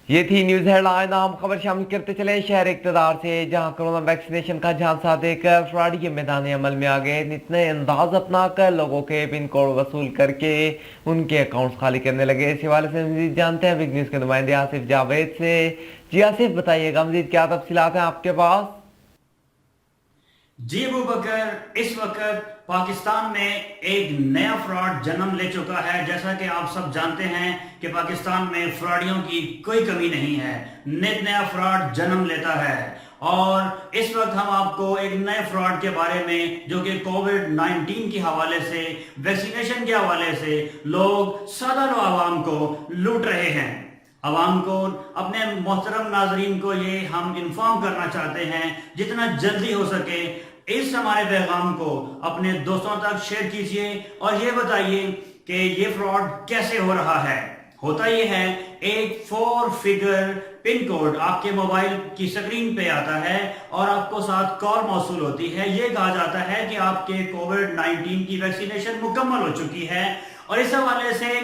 یہ تھی news head line. عام خبر شامل کرتے چلے شہر اقتدار سے، جہاں کورونا ویکسینیشن کا جھانسا دے کر فراڈی میدان عمل میں آ گئے. اتنے انداز اپنا کر لوگوں کے پن کوڈ وصول کر کے ان کے اکاؤنٹس خالی کرنے لگے. اس حوالے سے مزید جانتے ہیں بگ نیوز کے نمائندے آصف جاوید سے. جی آصف، بتائیے گا مزید کیا تفصیلات ہیں آپ کے پاس؟ جی ابو بکر، اس وقت پاکستان میں ایک نیا فراڈ جنم لے چکا ہے. جیسا کہ آپ سب جانتے ہیں کہ پاکستان میں فراڈیوں کی کوئی کمی نہیں ہے. نت نیا فراڈ جنم لیتا ہے، اور اس وقت ہم آپ کو ایک نئے فراڈ کے بارے میں، جو کہ کووڈ-19 کے حوالے سے، ویکسینیشن کے حوالے سے لوگ سادہ عوام کو لوٹ رہے ہیں. عوام کو، اپنے محترم ناظرین کو یہ ہم انفارم کرنا چاہتے ہیں جتنا جلدی ہو سکے اس ہمارے پیغام کو اپنے دوستوں تک شیئر کیجئے، اور یہ بتائیے کہ یہ فراڈ کیسے ہو رہا ہے. ہوتا یہ ہے، ایک 4 فگر پن کوڈ آپ کے موبائل کی سکرین پہ آتا ہے اور آپ کو ساتھ کال موصول ہوتی ہے. یہ کہا جاتا ہے کہ آپ کے کووڈ-19 کی ویکسینیشن مکمل ہو چکی ہے، اور اس حوالے سے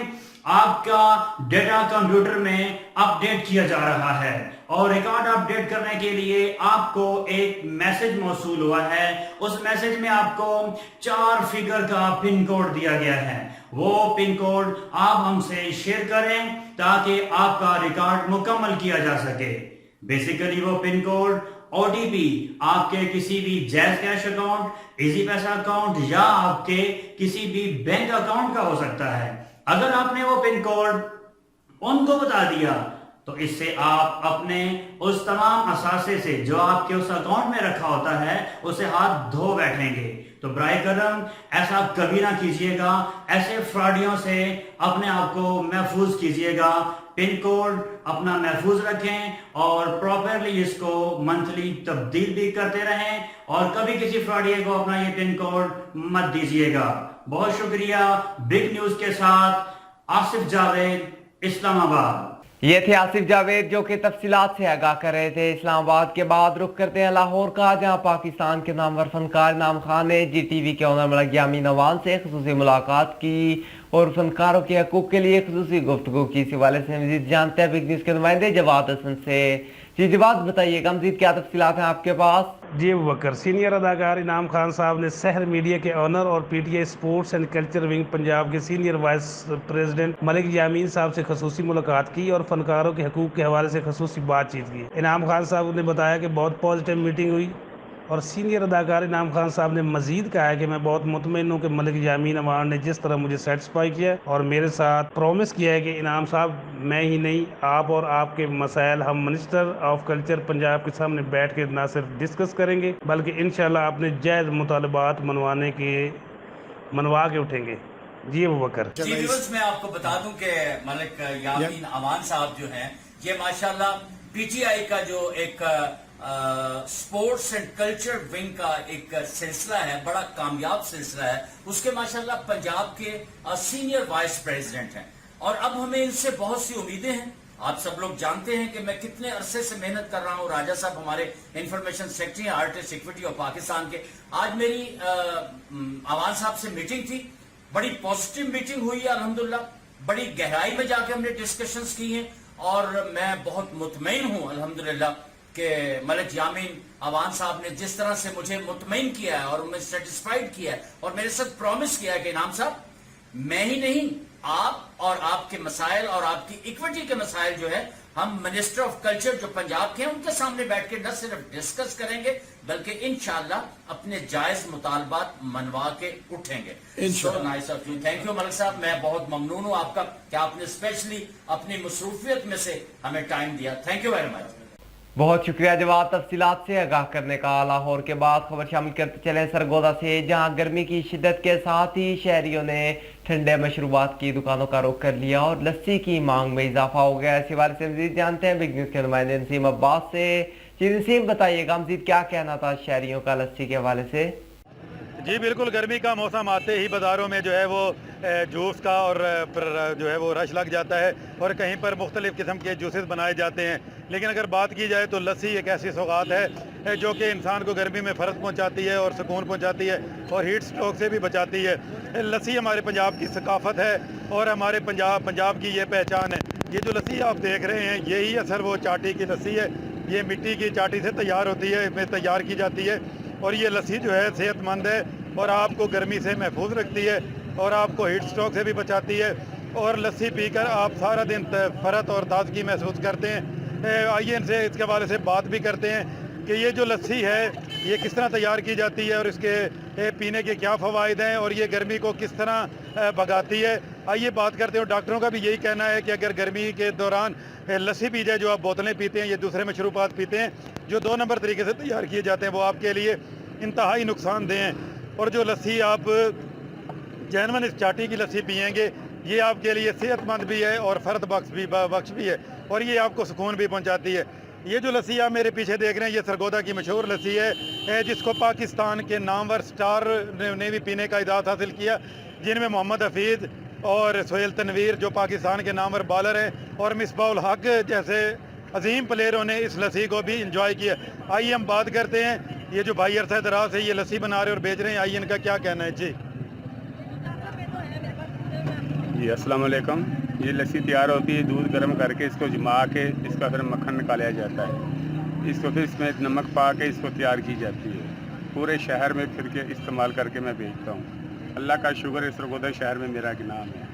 آپ کا ڈیٹا کمپیوٹر میں اپ ڈیٹ کیا جا رہا ہے، اور ریکارڈ اپ ڈیٹ کرنے کے لیے آپ کو ایک میسج موصول ہوا ہے. اس میسج میں آپ کو 4 فگر کا پن کوڈ دیا گیا ہے. وہ پن کوڈ آپ ہم سے شیئر کریں تاکہ آپ کا ریکارڈ مکمل کیا جا سکے. بیسیکلی وہ pin code O T P آپ کے کسی بھی جیز کیش اکاؤنٹ، ایزی پیسہ اکاؤنٹ یا آپ کے کسی بھی بینک اکاؤنٹ کا ہو سکتا ہے. اگر آپ نے وہ پن کوڈ ان کو بتا دیا تو اس سے آپ اپنے اس تمام اثاثے سے جو آپ کے اس اکاؤنٹ میں رکھا ہوتا ہے اسے ہاتھ دھو بیٹھیں گے. تو برائے کرم ایسا کبھی نہ کیجئے گا. ایسے فراڈیوں سے اپنے آپ کو محفوظ کیجئے گا. پن کوڈ اپنا محفوظ رکھیں اور پراپرلی اس کو منتھلی تبدیل بھی کرتے رہیں، اور کبھی کسی فراڈیے کو اپنا یہ پن کوڈ مت دیجئے گا. بہت شکریہ. بگ نیوز کے ساتھ آصف جاوید، اسلام آباد. یہ تھے آصف جاوید جو کہ تفصیلات سے آگاہ کر رہے تھے. اسلام آباد کے بعد رخ کرتے ہیں لاہور کا، جہاں پاکستان کے نامور فنکار انعام خان نے جی ٹی وی کے اونر ملک یامین عوان سے خصوصی ملاقات کی اور فنکاروں کے حقوق کے لیے خصوصی گفتگو کی. اس حوالے سے مزید جانتے ہیں بگ نیوز کے نمائندے جواد حسن سے. جی جواد، بتائیے گا مزید کیا تفصیلات ہیں آپ کے پاس؟ جی ابو بکر، سینئر اداکار انعام خان صاحب نے سحر میڈیا کے آنر اور P T I sports and culture wing Punjab کے سینئر وائس پریزیڈنٹ ملک یامین صاحب سے خصوصی ملاقات کی اور فنکاروں کے حقوق کے حوالے سے خصوصی بات چیت کی. انعام خان صاحب نے بتایا کہ بہت پازیٹیو میٹنگ ہوئی، اور سینئر اداکار انعام خان صاحب نے مزید کہا ہے کہ میں بہت مطمئن ہوں کہ ملک یامین عوان نے جس طرح مجھے سیٹسفائی کیا اور میرے ساتھ پرومس کیا ہے کہ انعام صاحب، میں ہی نہیں، آپ اور آپ کے مسائل ہم منسٹر آف کلچر پنجاب کے سامنے بیٹھ کے نہ صرف ڈسکس کریں گے بلکہ انشاءاللہ اپنے جائز مطالبات منوا کے اٹھیں گے. جی ابو بکر. جی ویورز، میں آپ کو بتا دوں کہ ملک یامین عوان صاحب جو ہیں، یہ ماشاءاللہ پی ٹی آئی کا جو ایک سپورٹس اینڈ کلچر ونگ کا ایک سلسلہ ہے، بڑا کامیاب سلسلہ ہے، اس کے ماشاءاللہ پنجاب کے سینئر وائس پریزیڈنٹ ہیں. اور اب ہمیں ان سے بہت سی امیدیں ہیں. آپ سب لوگ جانتے ہیں کہ میں کتنے عرصے سے محنت کر رہا ہوں. راجہ صاحب ہمارے انفارمیشن سیکرٹری ہیں آرٹسٹ ایکوٹی آف پاکستان کے. آج میری عوان صاحب سے میٹنگ تھی، بڑی پازیٹیو میٹنگ ہوئی ہے الحمدللہ. بڑی گہرائی میں جا کے ہم نے ڈسکشنز کی ہیں، اور میں بہت مطمئن ہوں الحمدللہ کہ ملک یامین عوان صاحب نے جس طرح سے مجھے مطمئن کیا ہے اور مجھے سیٹسفائیڈ کیا ہے اور میرے ساتھ پرومس کیا ہے کہ انعام صاحب، میں ہی نہیں، آپ اور آپ کے مسائل اور آپ کی ایکوٹی کے مسائل جو ہے ہم منسٹر آف کلچر جو پنجاب کے ہیں ان کے سامنے بیٹھ کے نہ صرف ڈسکس کریں گے بلکہ انشاءاللہ اپنے جائز مطالبات منوا کے اٹھیں گے. So nice of you. Thank you Malik صاحب. میں بہت ممنون ہوں آپ کا کہ آپ نے اسپیشلی اپنی مصروفیت میں سے ہمیں ٹائم دیا. Thank you very much. بہت شکریہ جواد تفصیلات سے آگاہ کرنے کا. لاہور کے بعد خبر شامل کرتے چلیں سرگودا سے، جہاں گرمی کی شدت کے ساتھ ہی شہریوں نے ٹھنڈے مشروبات کی دکانوں کا رخ کر لیا اور لسی کی مانگ میں اضافہ ہو گیا. اس حوالے سے مزید جانتے ہیں بگ نیوز کے نمائندے نسیم عباس سے. جی نسیم، بتائیے گا مزید کیا کہنا تھا شہریوں کا لسی کے حوالے سے؟ جی بالکل، گرمی کا موسم آتے ہی بازاروں میں جو ہے وہ جوس کا اور جو ہے وہ رش لگ جاتا ہے، اور کہیں پر مختلف قسم کے جوسز بنائے جاتے ہیں. لیکن اگر بات کی جائے تو لسی ایک ایسی سوغات ہے جو کہ انسان کو گرمی میں فرق پہنچاتی ہے اور سکون پہنچاتی ہے اور ہیٹ سٹروک سے بھی بچاتی ہے. لسی ہمارے پنجاب کی ثقافت ہے اور ہمارے پنجاب کی یہ پہچان ہے. یہ جو لسی آپ دیکھ رہے ہیں یہی اصل وہ چاٹی کی لسی ہے. یہ مٹی کی چاٹی سے تیار ہوتی ہے, میں تیار کی جاتی ہے, اور یہ لسی جو ہے صحت مند ہے اور آپ کو گرمی سے محفوظ رکھتی ہے اور آپ کو ہیٹ اسٹروک سے بھی بچاتی ہے, اور لسی پی کر آپ سارا دن فرحت اور تازگی محسوس کرتے ہیں. آئیے ان سے اس کے حوالے سے بات بھی کرتے ہیں کہ یہ جو لسی ہے یہ کس طرح تیار کی جاتی ہے اور اس کے پینے کے کیا فوائد ہیں اور یہ گرمی کو کس طرح بھگاتی ہے. آئیے بات کرتے ہیں. ڈاکٹروں کا بھی یہی کہنا ہے کہ اگر گرمی کے دوران لسی پی جائے, جو آپ بوتلیں پیتے ہیں, یہ دوسرے مشروبات پیتے ہیں جو 2 نمبر طریقے سے تیار کیے جاتے ہیں, وہ آپ کے لیے انتہائی نقصان دہ ہیں. اور جو لسی آپ جینون اس چاٹی کی لسی پئیں گے یہ آپ کے لیے صحت مند بھی ہے اور فرد بخش بھی ہے, اور یہ آپ کو سکون بھی پہنچاتی ہے. یہ جو لسی آپ میرے پیچھے دیکھ رہے ہیں یہ سرگودا کی مشہور لسی ہے جس کو پاکستان کے نامور سٹار نے بھی پینے کا اعزاز حاصل کیا, جن میں محمد حفیظ اور سہیل تنویر جو پاکستان کے نامور بالر ہیں اور مصباح الحق جیسے عظیم پلیئروں نے اس لسی کو بھی انجوائے کیا. آئیے ہم بات کرتے ہیں. یہ جو بھائی عرصہ دراز سے یہ لسی بنا رہے اور بیچ رہے ہیں, آئیے ان کا کیا کہنا ہے. جی السلام علیکم. یہ لسی تیار ہوتی ہے دودھ گرم کر کے اس کو جما کے اس کا پھر مکھن نکالا جاتا ہے, اس کو پھر اس میں نمک پا کے اس کو تیار کی جاتی ہے. پورے شہر میں پھر کے استعمال کر کے میں بیچتا ہوں. اللہ کا شکر ہے سرگودا شہر میں میرا نام ہے.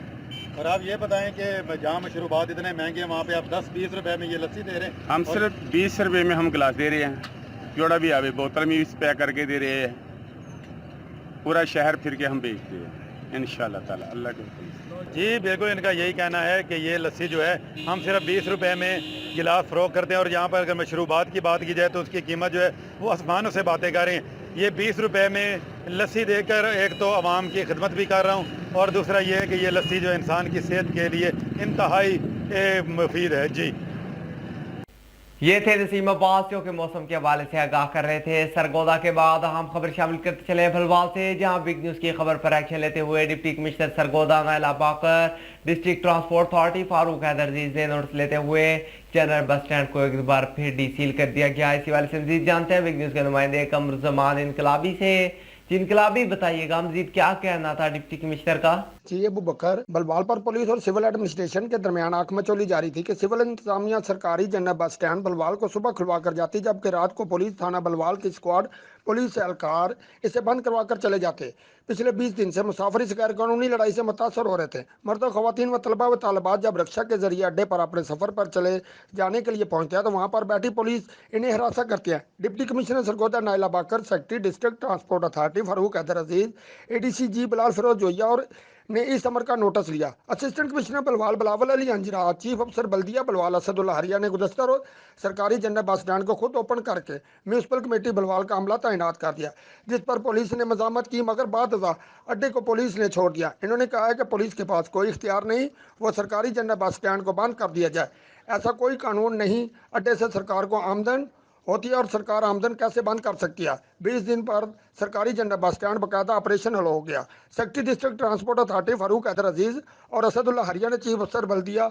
اور آپ یہ بتائیں کہ جہاں مشروبات اتنے مہنگے ہیں وہاں پہ آپ 10-20 روپے میں یہ لسی دے رہے ہیں. ہم صرف 20 روپے میں ہم گلاس دے رہے ہیں, جوڑا بھی آوے بوتل میں بھی پیک کر کے دے رہے ہیں. پورا شہر پھر کے ہم بیچتے ہیں انشاءاللہ تعالی اللہ کے حکم سے. جی بالکل ان کا یہی کہنا ہے کہ یہ لسی جو ہے ہم صرف 20 روپے میں گلاس فروخت کرتے ہیں, اور یہاں پر اگر مشروبات کی بات کی جائے تو اس کی قیمت جو ہے وہ آسمانوں سے باتیں کر رہے ہیں. یہ 20 روپے میں لسی دے کر ایک تو عوام کی خدمت بھی کر رہا ہوں, اور دوسرا یہ ہے کہ یہ لسی جو انسان کی صحت کے لیے انتہائی مفید ہے. جی یہ تھے نسیم عباس جو کہ موسم کے حوالے سے آگاہ کر رہے تھے. سرگودا کے بعد ہم خبر شامل کرتے چلے بھلوال سے, جہاں بگ نیوز کی خبر پر ایکشن لیتے ہوئے deputy commissioner Sargodha Naila Baqir, district transport authority Farooq Haider عزیز نے نوٹس لیتے ہوئے جنرل بس اسٹینڈ کو ایک بار پھر ڈی سیل کر دیا گیا. اسی والے سے مزید جانتے ہیں بگ نیوز کے نمائندے قمر زمان انقلابی سے. جی انقلابی بتائیے گا مزید کیا کہنا تھا ڈپٹی کمشنر کا. جی ابو بکر, بلوال پر پولیس اور سول ایڈمنسٹریشن کے درمیان آنکھ مچولی جاری تھی کہ سول انتظامیہ سرکاری جنرل بس اسٹینڈ بلوال کو صبح کھلوا کر جاتی, جبکہ رات کو پولیس تھانہ بلوال کی اسکواڈ پولیس اہلکار اسے بند کروا کر چلے جاتے. پچھلے 20 دن سے مسافر اس غیر قانونی لڑائی سے متاثر ہو رہے تھے. مرد و خواتین و طلبہ و طالبات جب رکشا کے ذریعے اڈے پر اپنے سفر پر چلے جانے کے لیے پہنچتے ہیں تو وہاں پر بیٹھی پولیس انہیں ہراساں کرتی ہے. Deputy commissioner Sargodha Naila Baqir, secretary district transport authority Farooq Haider Aziz, A D C G Bilal Feroze Joya اور نے اس امر کا نوٹس لیا. Assistant commissioner Bilawal Bilawal Ali Anjra, chief افسر بلدیہ بلوال اسد اللہ ہریہ نے گزشتہ روز سرکاری جنرل بس اسٹینڈ کو خود اوپن کر کے میونسپل کمیٹی بلوال کا عملہ تعینات کر دیا, جس پر پولیس نے مزاحمت کی, مگر بعد ازاں اڈے کو پولیس نے چھوڑ دیا. انہوں نے کہا ہے کہ پولیس کے پاس کوئی اختیار نہیں وہ سرکاری جنرل بس اسٹینڈ کو بند کر دیا جائے. ایسا کوئی قانون نہیں. اڈے سے سرکار کو آمدن ہوتی ہے اور سرکار آمدن کیسے بند کر سکتی ہے. 20 دن پر سرکاری جنرل بس اسٹینڈ باقاعدہ آپریشنل ہو گیا. Secretary district transport authority Farooq Haider عزیز اور اسد اللہ ہریہ نے چیف افسر بلدیہ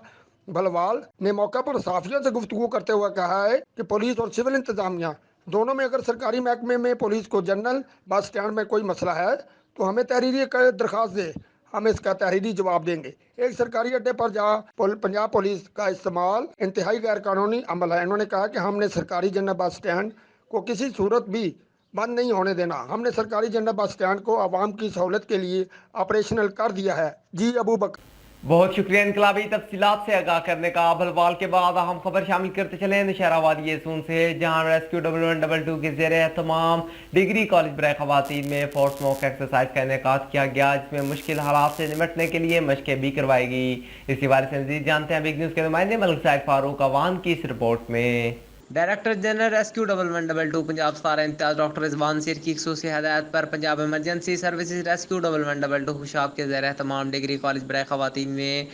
بلوال نے موقع پر صحافیوں سے گفتگو کرتے ہوئے کہا ہے کہ پولیس اور سول انتظامیہ دونوں میں اگر سرکاری محکمے میں پولیس کو جنرل بس اسٹینڈ میں کوئی مسئلہ ہے تو ہمیں تحریری درخواست دے, ہم اس کا تحریری جواب دیں گے. ایک سرکاری اڈے پر پنجاب پولیس کا استعمال انتہائی غیر قانونی عمل ہے. انہوں نے کہا کہ ہم نے سرکاری جنرل بس اسٹینڈ کو کسی صورت بھی بند نہیں ہونے دینا. ہم نے سرکاری جنرل بس اسٹینڈ کو عوام کی سہولت کے لیے آپریشنل کر دیا ہے. جی ابو بکر. بہت شکریہ انقلابی تفصیلات سے آگاہ کرنے کا. بھلوال کے بعد ہم خبر شامل کرتے چلے نشہرہ وادی سون سے, جہاں ریسکیو 112 کے زیر اہتمام ڈگری کالج برائے خواتین میں فورس موک ایکسرسائز کا انعقاد کیا گیا, جس میں مشکل حالات سے نمٹنے کے لیے مشقیں بھی کروائی گئی. اسی بارے سے مزید جانتے ہیں بگ نیوز کے نمائندے ملک صاحب فاروق عوان کی اس رپورٹ میں. Director general rescue 112 Punjab Sitara Imtiaz doctor Rizwan سیر کی خصوصی ہدایت پر Punjab emergency services rescue 112 Khushab کے زیر اہتمام ڈگری کالج برائے خواتین میں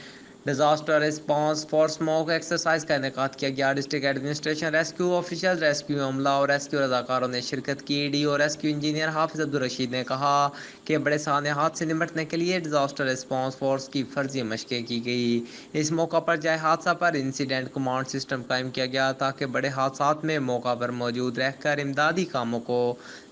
disaster response force mock exercise کا انعقاد کیا گیا. District administration rescue official rescue عملہ اور ریسکیو رضاکاروں نے شرکت کی. ڈی او ریسکیو انجینئر حافظ عبدالرشید نے کہا کہ بڑے سانحات سے نمٹنے کے لیے ڈیزاسٹر رسپانس فورس کی فرضی مشقیں کی گئی. اس موقع پر جائے حادثہ پر انسیڈنٹ کمانڈ سسٹم قائم کیا گیا تاکہ بڑے حادثات میں موقع پر موجود رہ کر امدادی کاموں کو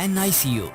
NICU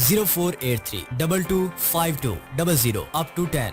0483225200 up to 10।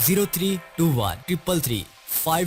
03213335।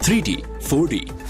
3D, 4D,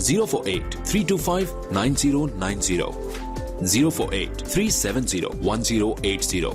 048-325-9090, 048-370-1080।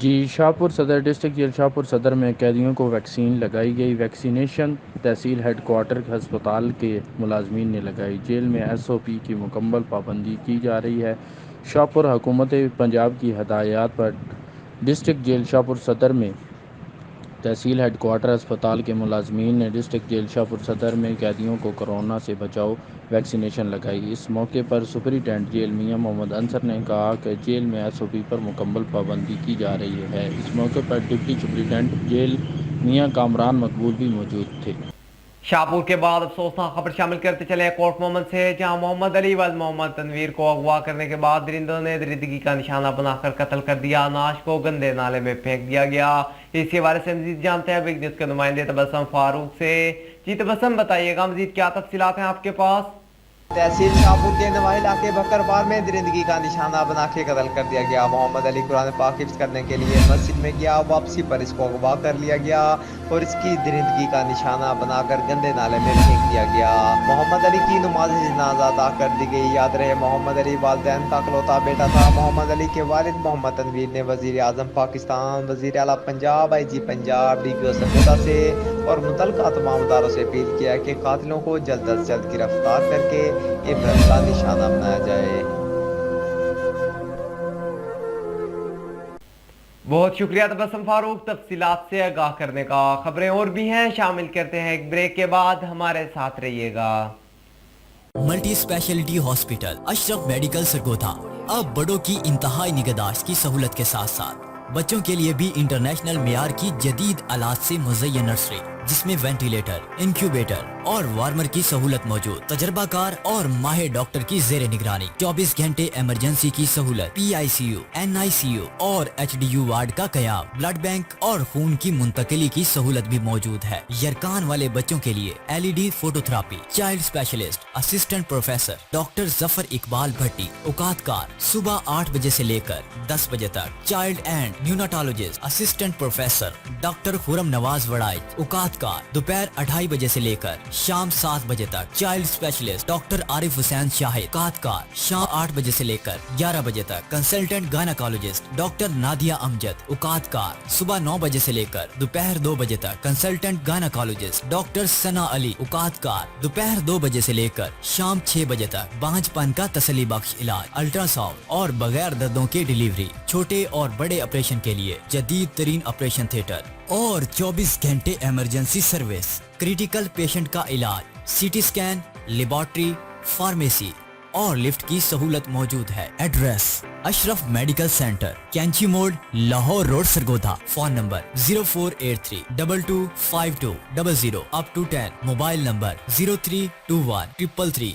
جی شاہپور صدر ڈسٹرکٹ جیل شاہپور صدر میں قیدیوں کو ویکسین لگائی گئی. ویکسینیشن تحصیل ہیڈ کوارٹر ہسپتال کے ملازمین نے لگائی. جیل میں ایس او پی کی مکمل پابندی کی جا رہی ہے. شاہپور حکومت پنجاب کی ہدایات پر ڈسٹرکٹ جیل شاہپور صدر میں تحصیل ہیڈ کوارٹر ہسپتال کے ملازمین نے ڈسٹرکٹ جیل شاہپور صدر میں قیدیوں کو کورونا سے بچاؤ ویکسینیشن لگائی. اس موقع پر سپرنٹینڈنٹ جیل میاں محمد انصر نے کہا کہ جیل میں ایس او پی پر مکمل پابندی کی جا رہی ہے. اس موقع پر ڈپٹی سپرنٹینڈنٹ جیل میاں کامران مقبول بھی موجود تھے. شاہپور کے بعد افسوسناک خبر شامل کرتے چلے کوٹ محمد سے، جہاں محمد علی ولد محمد تنویر کو اغوا کرنے کے بعد درندوں نے درندگی کا نشانہ بنا کر قتل کر دیا. ناش کو گندے نالے میں پھینک دیا گیا. اس کے بارے سے مزید جانتے ہیں بگ نیوز کے نمائندے تبسم فاروق سے. جی تبسم بتائیے گا مزید کیا تفصیلات ہیں آپ کے پاس؟ تحصیل شاہپور کے نواحی علاقے بکروال میں درندگی کا نشانہ بنا کے قتل کر دیا گیا. محمد علی قرآن پاک حفظ کرنے کے لیے مسجد میں گیا. واپسی پر اس کو اغوا کر لیا گیا اور اس کی درندگی کا نشانہ بنا کر گندے نالے میں پھینک دیا گیا. محمد علی کی نماز جنازہ ادا کر دی گئی. یاد رہے محمد علی والدین کا اکلوتا بیٹا تھا. محمد علی کے والد محمد تنویر نے وزیر اعظم پاکستان، وزیر اعلیٰ پنجاب، آئی جی پنجاب، ڈی پی او سرگودا سے اور متعلقہ تمام اداروں سے اپیل کیا کہ قاتلوں کو جلد از جلد گرفتار کر کے عبرت کا نشانہ بنایا جائے. بہت شکریہ تبسم فاروق تفصیلات سے آگاہ کرنے کا. خبریں اور بھی ہیں، شامل کرتے ہیں ایک بریک کے بعد، ہمارے ساتھ رہیے گا. ملٹی اسپیشلٹی ہاسپٹل اشرف میڈیکل سرگودا اب بڑوں کی انتہائی نگہداشت کی سہولت کے ساتھ ساتھ بچوں کے لیے بھی انٹرنیشنل معیار کی جدید آلات سے مزین نرسری، جس میں وینٹیلیٹر، انکیوبیٹر اور وارمر کی سہولت موجود. تجربہ کار اور ماہر ڈاکٹر کی زیر نگرانی 24 گھنٹے ایمرجنسی کی سہولت، P I C U, N I C U اور ایچ ڈی یو وارڈ کا قیام، بلڈ بینک اور خون کی منتقلی کی سہولت بھی موجود ہے. یرکان والے بچوں کے لیے L E D phototherapy, child specialist assistant professor doctor Zafar Iqbal Bhatti, اوقات کار صبح 8 بجے سے لے کر 10 بجے تک. Child and neonatologist assistant professor doctor Khurram Nawaz Warraich, اوقات کار دوپہر 2:30 بجے سے لے کر شام 7 بجے تک. چائلڈ اسپیشلسٹ ڈاکٹر عارف حسین شاہد، اوقات کار شام 8 بجے سے لے کر 11 بجے تک. کنسلٹنٹ گائناکالوجسٹ ڈاکٹر نادیہ امجد، اوقات کار صبح 9 بجے سے لے کر دوپہر 2 بجے تک. کنسلٹنٹ گائناکالوجسٹ ڈاکٹر ثنا علی، اوقات کار دوپہر 2 بجے سے لے کر شام 6 بجے تک. بانجھ پن کا تسلی بخش علاج، الٹرا ساؤنڈ اور بغیر دردوں کی ڈیلیوری. چھوٹے اور بڑے آپریشن کے لیے جدید ترین آپریشن تھیٹر اور 24 گھنٹے ایمرجنسی سروس. کریٹیکل پیشنٹ کا علاج، C T scan, laboratory, pharmacy اور لفٹ کی سہولت موجود ہے. Address Ashraf medical centre, Kainchi Mor, Lahore road, Sargodha. Phone number 0483225200 up to 10. Mobile number 03213335